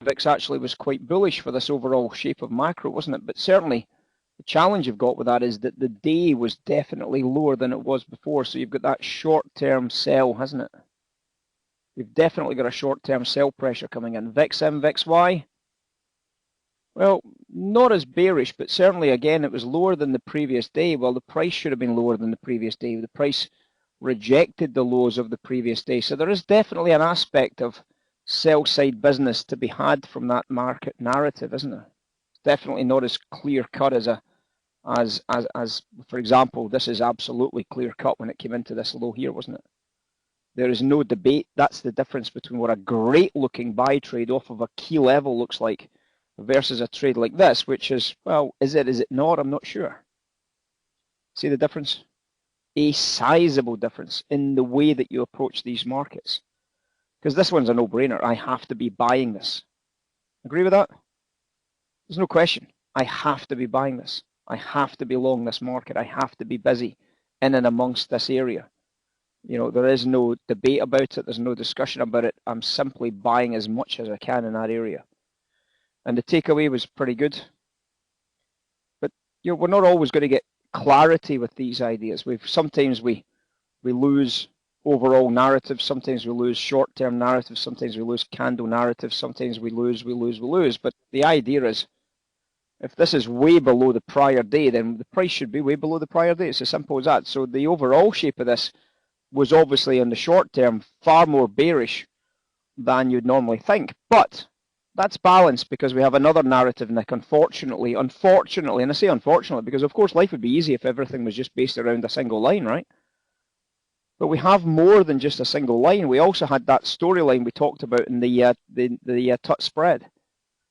VIX actually was quite bullish for this overall shape of macro, wasn't it? But certainly the challenge you've got with that is that the day was definitely lower than it was before. So you've got that short-term sell, hasn't it? You've definitely got a short-term sell pressure coming in. VIX-M, VIX-Y. Well, not as bearish, but certainly, again, it was lower than the previous day. Well, the price should have been lower than the previous day. The price rejected the lows of the previous day. So there is definitely an aspect of sell-side business to be had from that market narrative, isn't there? It's definitely not as clear-cut as for example, this is absolutely clear-cut when it came into this low here, wasn't it? There is no debate. That's the difference between what a great-looking buy trade off of a key level looks like versus a trade like this, which is, well, is it not? I'm not sure. See the difference? A sizable difference in the way that you approach these markets. Because this one's a no-brainer. I have to be buying this. Agree with that? There's no question. I have to be buying this. I have to be long this market. I have to be busy in and amongst this area. You know, there is no debate about it. There's no discussion about it. I'm simply buying as much as I can in that area. And the takeaway was pretty good. But you know, we're not always going to get clarity with these ideas. Sometimes we lose overall narratives. Sometimes we lose short-term narratives. Sometimes we lose candle narratives. Sometimes we lose. But the idea is, if this is way below the prior day, then the price should be way below the prior day. It's as simple as that. So the overall shape of this was obviously in the short term far more bearish than you'd normally think. But that's balanced because we have another narrative, Nick, unfortunately, and I say unfortunately because of course life would be easy if everything was just based around a single line, right? But we have more than just a single line. We also had that storyline we talked about in the TUT spread.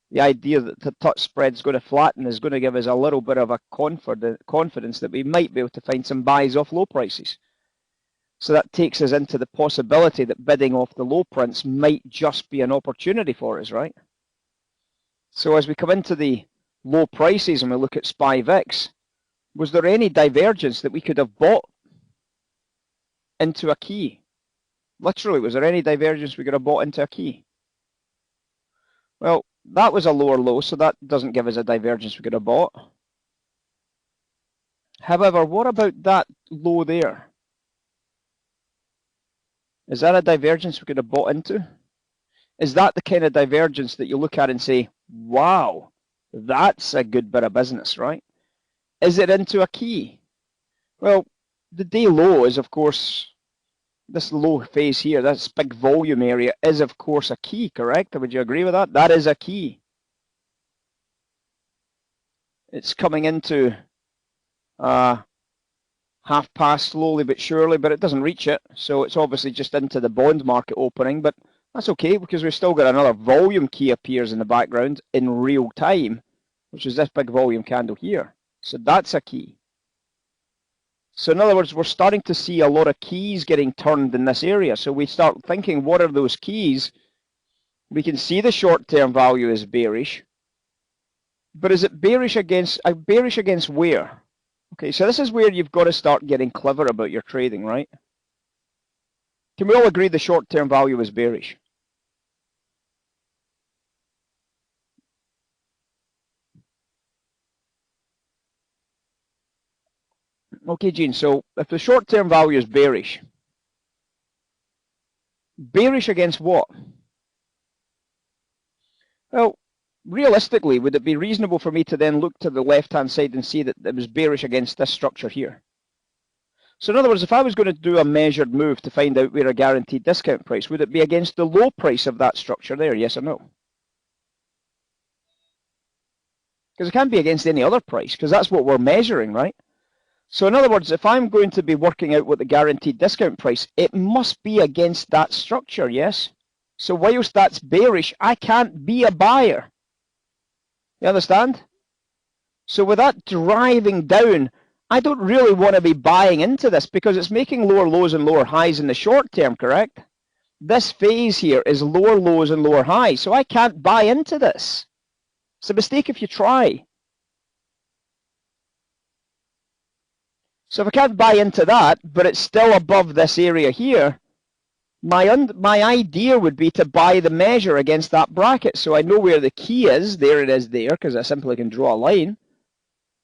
The idea that the TUT spread is going to flatten is going to give us a little bit of a confidence that we might be able to find some buys off low prices. So that takes us into the possibility that bidding off the low prints might just be an opportunity for us, right? So as we come into the low prices and we look at SPY VIX, was there any divergence that we could have bought into a key? Literally, was there any divergence we could have bought into a key? Well, that was a lower low, so that doesn't give us a divergence we could have bought. However, what about that low there? Is that a divergence we could have bought into? Is that the kind of divergence that you look at and say, wow, that's a good bit of business, right? Is it into a key? Well, the day low is, of course, this low phase here, this big volume area is, of course, a key, correct? Would you agree with that? That is a key. It's coming into half past slowly but surely, but it doesn't reach it. So it's obviously just into the bond market opening, but that's okay because we've still got another volume key appears in the background in real time, which is this big volume candle here. So that's a key. So in other words, we're starting to see a lot of keys getting turned in this area. So we start thinking, what are those keys? We can see the short-term value is bearish, but is it bearish against where? Okay, so this is where you've got to start getting clever about your trading, right? Can we all agree the short-term value is bearish? Okay, Gene, so if the short-term value is bearish against what? Well, realistically, would it be reasonable for me to then look to the left-hand side and see that it was bearish against this structure here? So in other words, if I was going to do a measured move to find out where a guaranteed discount price, would it be against the low price of that structure there, yes or no? Because it can't be against any other price, because that's what we're measuring, right? So in other words, if I'm going to be working out what the guaranteed discount price, it must be against that structure, yes? So whilst that's bearish, I can't be a buyer. You understand? So with that driving down, I don't really want to be buying into this because it's making lower lows and lower highs in the short term, correct? This phase here is lower lows and lower highs, so I can't buy into this. It's a mistake if you try. So if I can't buy into that, but it's still above this area here, my idea would be to buy the measure against that bracket. So I know where the key is. There it is there, because I simply can draw a line.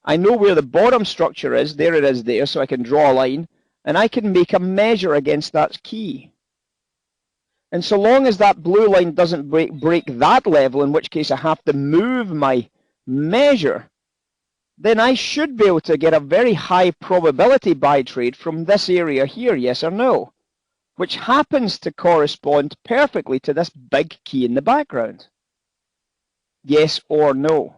I know where the bottom structure is. There it is there, so I can draw a line. And I can make a measure against that key. And so long as that blue line doesn't break that level, in which case I have to move my measure, then I should be able to get a very high probability buy trade from this area here, yes or no, which happens to correspond perfectly to this big key in the background. Yes or no?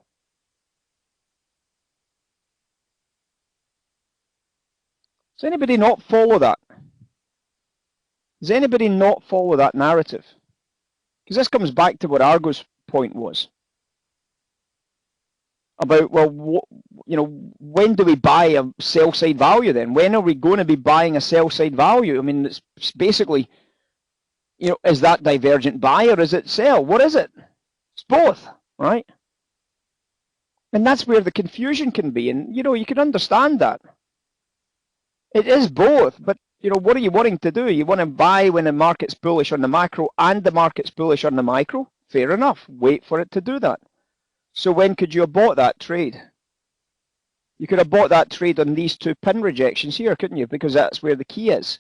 Does anybody not follow that? Does anybody not follow that narrative? Because this comes back to what Argo's point was. About, well, you know, when do we buy a sell-side value then? When are we going to be buying a sell-side value? I mean, it's basically, you know, is that divergent buy or is it sell? What is it? It's both, right? And that's where the confusion can be. And, you know, you can understand that. It is both, but, you know, what are you wanting to do? You want to buy when the market's bullish on the macro and the market's bullish on the micro? Fair enough. Wait for it to do that. So when could you have bought that trade? You could have bought that trade on these two pin rejections here, couldn't you? Because that's where the key is.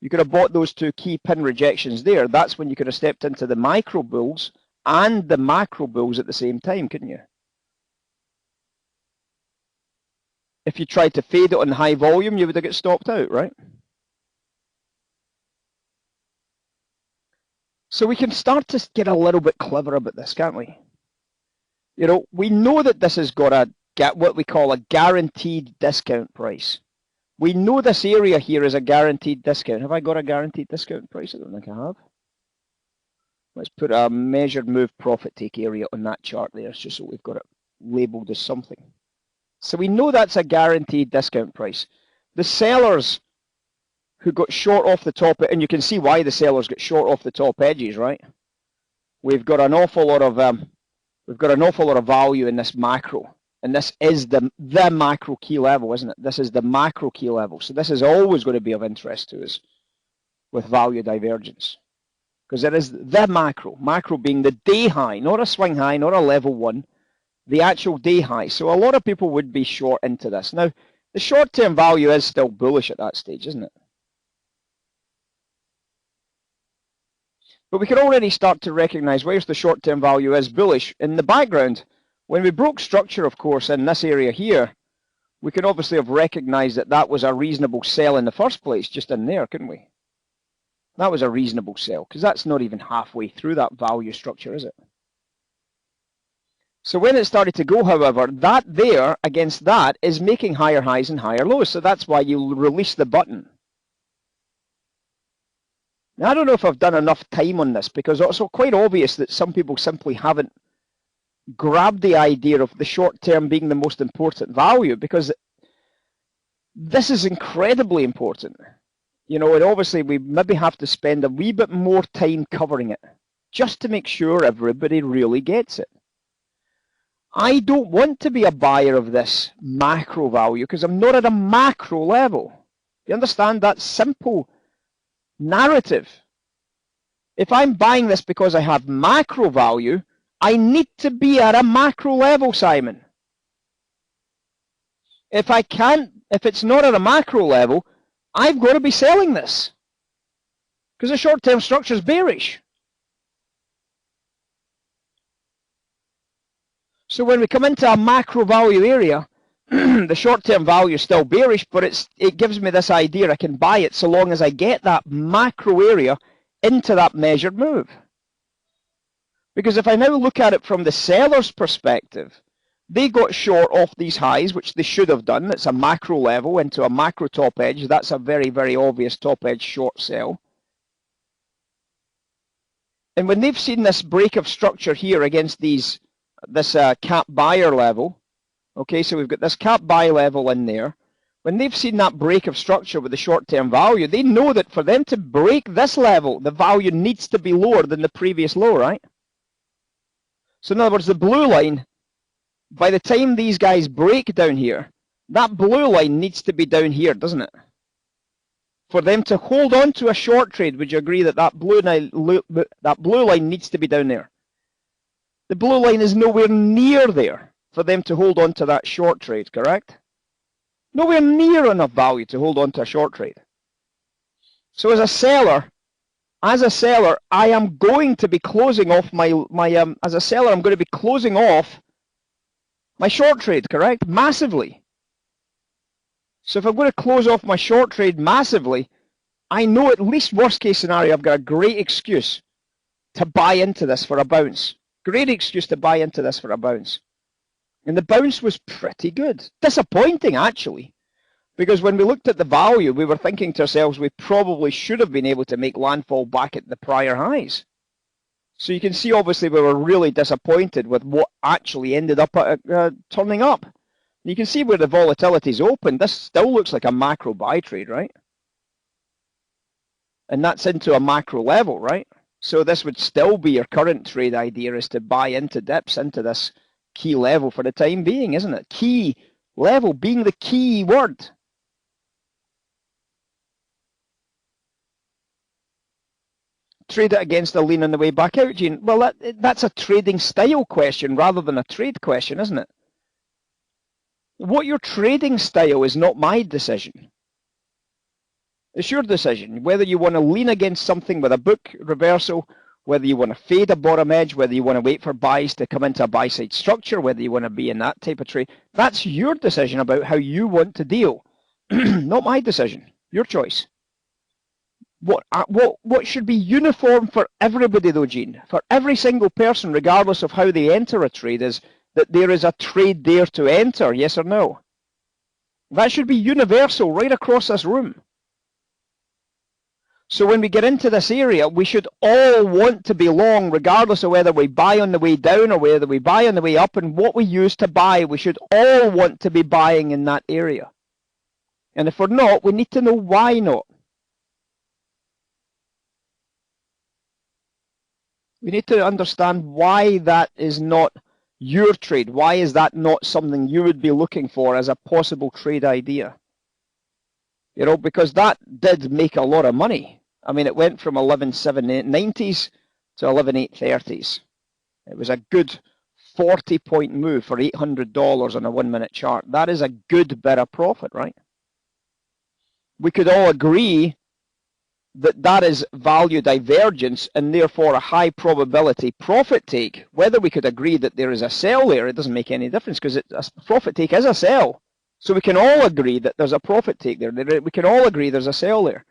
You could have bought those two key pin rejections there. That's when you could have stepped into the micro bulls and the macro bulls at the same time, couldn't you? If you tried to fade it on high volume, you would have got stopped out, right? So we can start to get a little bit clever about this, can't we? You know, we know that this has got what we call a guaranteed discount price. We know this area here is a guaranteed discount. Have I got a guaranteed discount price? I don't think I have. Let's put a measured move profit take area on that chart there, just so we've got it labeled as something. So we know that's a guaranteed discount price. The sellers who got short off the top, and you can see why the sellers get short off the top edges, right? We've got an awful lot of value in this macro, and this is the macro key level, isn't it? This is the macro key level, so this is always going to be of interest to us with value divergence, because it is the macro being the day high, not a swing high, not a level one, the actual day high. So a lot of people would be short into this. Now, the short-term value is still bullish at that stage, isn't it? But we can already start to recognize where's the short-term value is bullish. In the background, when we broke structure, of course, in this area here, we could obviously have recognized that that was a reasonable sell in the first place, just in there, couldn't we? That was a reasonable sell, because that's not even halfway through that value structure, is it? So when it started to go, however, that there against that is making higher highs and higher lows. So that's why you release the button. Now, I don't know if I've done enough time on this, because it's quite obvious that some people simply haven't grabbed the idea of the short term being the most important value, because this is incredibly important. You know, and obviously we maybe have to spend a wee bit more time covering it just to make sure everybody really gets it. I don't want to be a buyer of this macro value because I'm not at a macro level. You understand that simple narrative? If I'm buying this because I have macro value, I need to be at a macro level, Simon. If it's not at a macro level, I've got to be selling this because the short-term structure is bearish. So when we come into a macro value area, the short-term value is still bearish, but it gives me this idea I can buy it so long as I get that macro area into that measured move. Because if I now look at it from the seller's perspective, they got short off these highs, which they should have done. It's a macro level into a macro top edge. That's a very, very obvious top edge short sell. And when they've seen this break of structure here against this cap buyer level, okay, so we've got this cap buy level in there. When they've seen that break of structure with the short-term value, they know that for them to break this level, the value needs to be lower than the previous low, right? So in other words, the blue line, by the time these guys break down here, that blue line needs to be down here, doesn't it? For them to hold on to a short trade, would you agree that that blue line needs to be down there? The blue line is nowhere near there for them to hold on to that short trade, correct? Nowhere near enough value to hold on to a short trade. So as a seller, I am going to be closing off as a seller, I'm going to be closing off my short trade, correct? Massively. So if I'm going to close off my short trade massively, I know at least worst case scenario, I've got a great excuse to buy into this for a bounce. Great excuse to buy into this for a bounce. And the bounce was pretty good. Disappointing, actually. Because when we looked at the value, we were thinking to ourselves, we probably should have been able to make landfall back at the prior highs. So you can see, obviously, we were really disappointed with what actually ended up turning up. You can see where the volatility is open. This still looks like a macro buy trade, right? And that's into a macro level, right? So this would still be your current trade idea, is to buy into dips into this key level for the time being, isn't it? Key level being the key word. Trade it against a lean on the way back out, Gene. Well, that's a trading style question rather than a trade question, isn't it? What your trading style is not my decision. It's your decision. Whether you want to lean against something with a book reversal, whether you want to fade a bottom edge, whether you want to wait for buys to come into a buy-side structure, whether you want to be in that type of trade, that's your decision about how you want to deal. Not my decision. Your choice. What should be uniform for everybody though, Gene, for every single person, regardless of how they enter a trade, is that there is a trade there to enter, yes or no? That should be universal right across this room. So when we get into this area, we should all want to be long, regardless of whether we buy on the way down or whether we buy on the way up, and what we use to buy, we should all want to be buying in that area. And if we're not, we need to know why not. We need to understand why that is not your trade. Why is that not something you would be looking for as a possible trade idea? You know, because that did make a lot of money. I mean, it went from 11,790s to 11,830s. It was a good 40-point move for $800 on a 1-minute chart. That is a good bit of profit, right? We could all agree that that is value divergence and therefore a high probability profit take. Whether we could agree that there is a sell there, it doesn't make any difference, because a profit take is a sell. So we can all agree that there's a profit take there. We can all agree there's a sell there.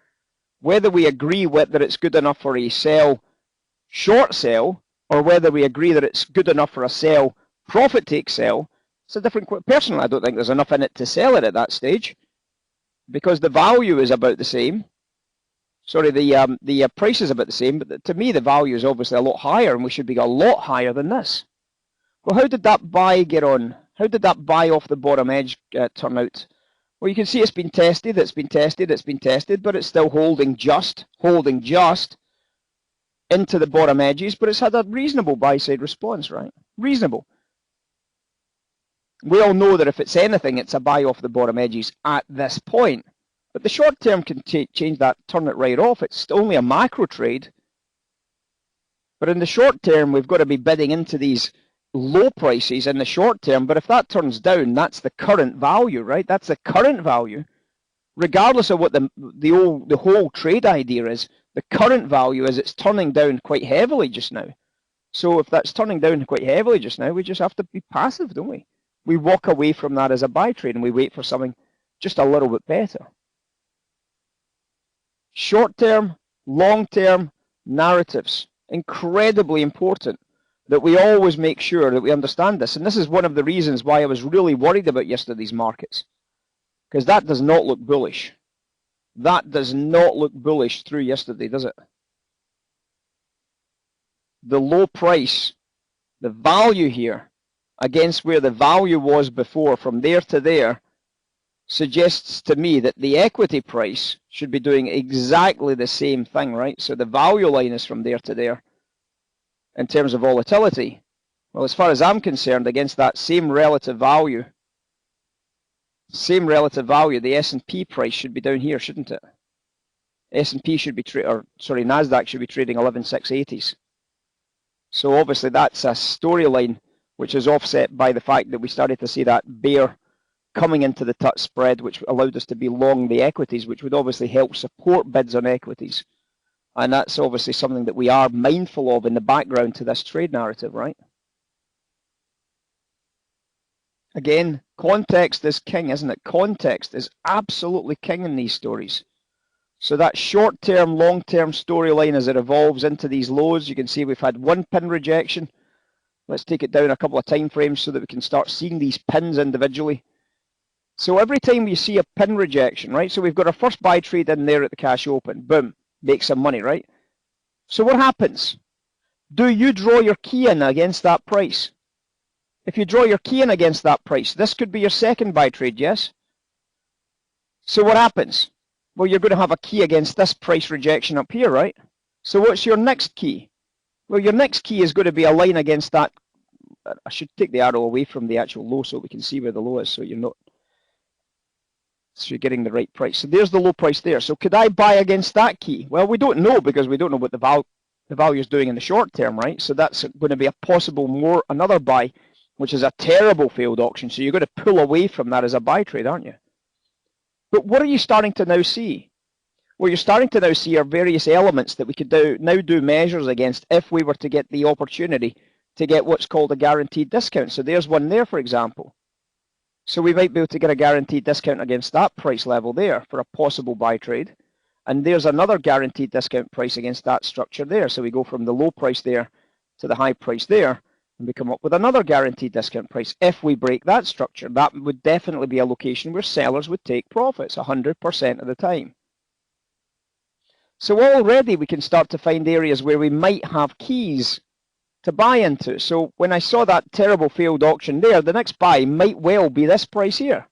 Whether we agree whether it's good enough for a sell, short sell, or whether we agree that it's good enough for a sell, profit take sell, it's a different question. Personally, I don't think there's enough in it to sell it at that stage, because the value is about the same. Sorry, the price is about the same, but to me the value is obviously a lot higher, and we should be a lot higher than this. Well, how did that buy get on? How did that buy off the bottom edge turn out? Well, you can see it's been tested, it's been tested, it's been tested, but it's still holding just into the bottom edges, but it's had a reasonable buy-side response, right? Reasonable. We all know that if it's anything, it's a buy off the bottom edges at this point. But the short term can change that, turn it right off. It's only a macro trade. But in the short term, we've got to be bidding into these low prices in the short term. But if that turns down, that's the current value, right? That's the current value. Regardless of what the whole trade idea is, the current value is it's turning down quite heavily just now. So if that's turning down quite heavily just now, we just have to be passive, don't we? We walk away from that as a buy trade and we wait for something just a little bit better. Short-term, long-term narratives, incredibly important that we always make sure that we understand this. And this is one of the reasons why I was really worried about yesterday's markets, because that does not look bullish. That does not look bullish through yesterday, does it? The low price, the value here against where the value was before, from there to there, suggests to me that the equity price should be doing exactly the same thing, right? So the value line is from there to there in terms of volatility. Well, as far as I'm concerned, against that same relative value, the S&P price should be down here, shouldn't it? S&P should be NASDAQ should be trading 11,680s. So obviously that's a storyline which is offset by the fact that we started to see that bear coming into the TUT spread, which allowed us to be long the equities, which would obviously help support bids on equities. And that's obviously something that we are mindful of in the background to this trade narrative, right? Again, context is king, isn't it? Context is absolutely king in these stories. So that short-term, long-term storyline as it evolves into these lows, you can see we've had one pin rejection. Let's take it down a couple of time frames so that we can start seeing these pins individually. So every time you see a pin rejection, right? So we've got our first buy trade in there at the cash open. Boom, make some money, right? So what happens? Do you draw your key in against that price? If you draw your key in against that price, this could be your second buy trade, yes? So what happens? Well, you're going to have a key against this price rejection up here, right? So what's your next key? Well, your next key is going to be a line against that. I should take the arrow away from the actual low so we can see where the low is, so you're getting the right price. So there's the low price there. So could I buy against that key? Well, we don't know because we don't know what the value is doing in the short term, right? So that's going to be a possible another buy, which is a terrible failed auction. So you're going to pull away from that as a buy trade, aren't you? But what are you starting to now see? What you're starting to now see are various elements that we could now do measures against if we were to get the opportunity to get what's called a guaranteed discount. So there's one there, for example. So we might be able to get a guaranteed discount against that price level there for a possible buy trade. And there's another guaranteed discount price against that structure there. So we go from the low price there to the high price there, and we come up with another guaranteed discount price. If we break that structure, that would definitely be a location where sellers would take profits 100% of the time. So already we can start to find areas where we might have keys to buy into. So when I saw that terrible failed auction there, the next buy might well be this price here.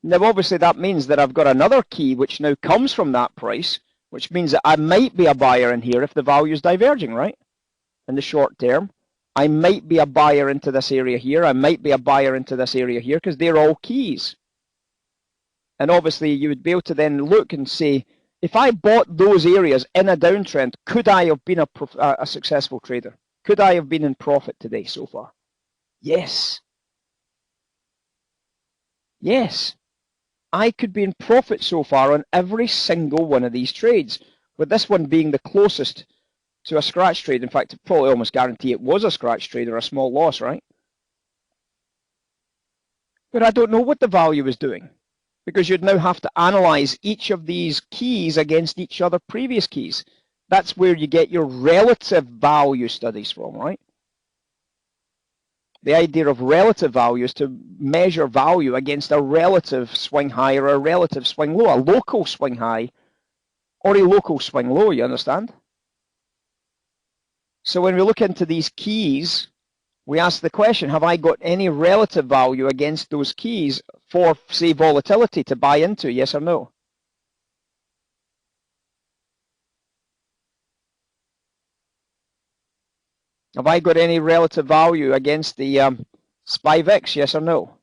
Now obviously that means that I've got another key which now comes from that price, which means that I might be a buyer in here if the value is diverging, right? In the short term, I might be a buyer into this area here. I might be a buyer into this area here because they're all keys. And obviously you would be able to then look and say, if I bought those areas in a downtrend, could I have been a successful trader? Could I have been in profit today so far? Yes. Yes. I could be in profit so far on every single one of these trades, with this one being the closest to a scratch trade. In fact, I'd probably almost guarantee it was a scratch trade or a small loss, right? But I don't know what the value is doing, because you'd now have to analyze each of these keys against each other previous keys. That's where you get your relative value studies from, right? The idea of relative value is to measure value against a relative swing high or a relative swing low, a local swing high or a local swing low, you understand? So when we look into these keys, we ask the question, have I got any relative value against those keys for, say, volatility to buy into, yes or no? Have I got any relative value against the SPY VIX, yes or no?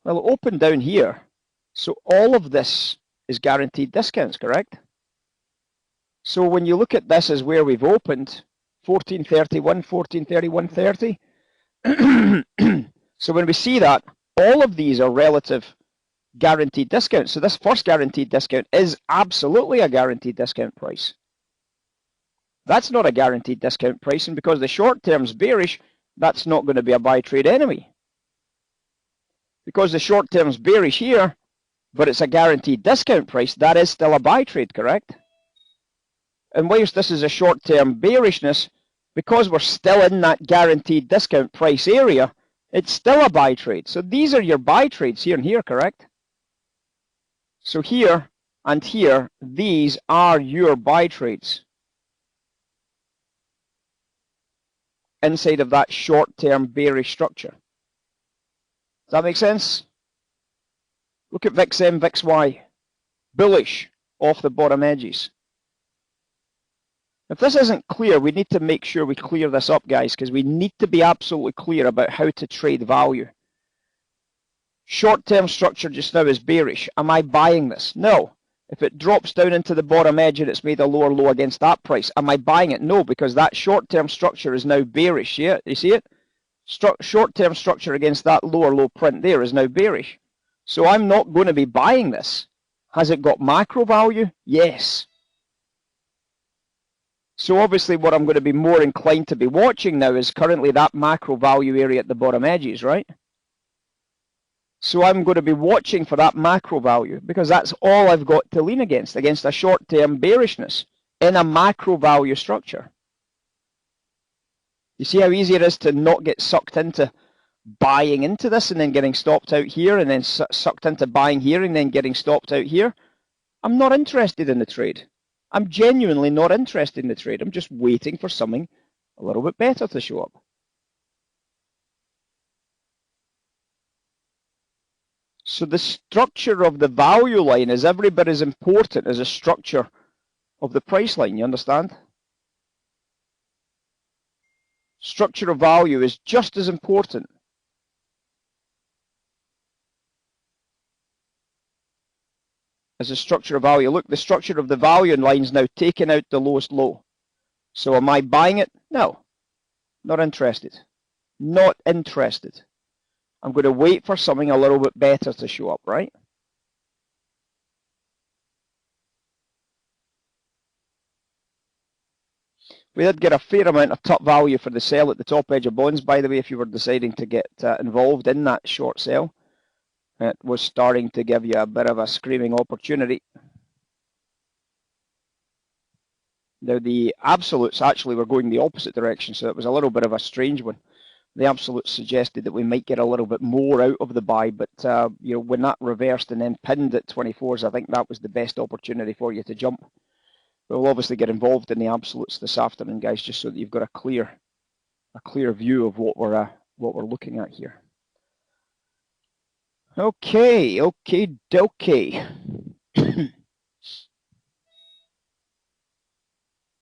Well, open down here. So all of this is guaranteed discounts, correct? So when you look at this as where we've opened, 1431, 1431.30. So when we see that, all of these are relative guaranteed discounts. So this first guaranteed discount is absolutely a guaranteed discount price. That's not a guaranteed discount price, and because the short term's bearish, that's not going to be a buy trade anyway. Because the short term's bearish here, but it's a guaranteed discount price, that is still a buy trade, correct? And whilst this is a short-term bearishness, because we're still in that guaranteed discount price area, it's still a buy trade. So these are your buy trades here and here, correct? So here and here, these are your buy trades inside of that short-term bearish structure. Does that make sense? Look at VIX-M, VIX-Y, bullish off the bottom edges. If this isn't clear, we need to make sure we clear this up, guys, because we need to be absolutely clear about how to trade value. Short-term structure just now is bearish. Am I buying this? No. If it drops down into the bottom edge and it's made a lower low against that price, am I buying it? No, because that short-term structure is now bearish. Yeah, you see it? Short-term structure against that lower low print there is now bearish. So I'm not going to be buying this. Has it got macro value? Yes. So obviously what I'm going to be more inclined to be watching now is currently that macro value area at the bottom edges, right? So I'm going to be watching for that macro value because that's all I've got to lean against a short-term bearishness in a macro value structure. You see how easy it is to not get sucked into buying into this and then getting stopped out here and then sucked into buying here and then getting stopped out here? I'm not interested in the trade. I'm genuinely not interested in the trade. I'm just waiting for something a little bit better to show up. So the structure of the value line is every bit as important as the structure of the price line, you understand? Structure of value is just as important. As the structure of value. Look, the structure of the value line is now taking out the lowest low. So am I buying it? No, not interested. Not interested. I'm going to wait for something a little bit better to show up, right? We did get a fair amount of top value for the sell at the top edge of bonds, by the way, if you were deciding to get involved in that short sell. It was starting to give you a bit of a screaming opportunity. Now the absolutes actually were going the opposite direction, so it was a little bit of a strange one. The absolutes suggested that we might get a little bit more out of the buy, but you know, when that reversed and then pinned at 24s, I think that was the best opportunity for you to jump. We'll obviously get involved in the absolutes this afternoon, guys, just so that you've got a clear view of what we're looking at here. Okay.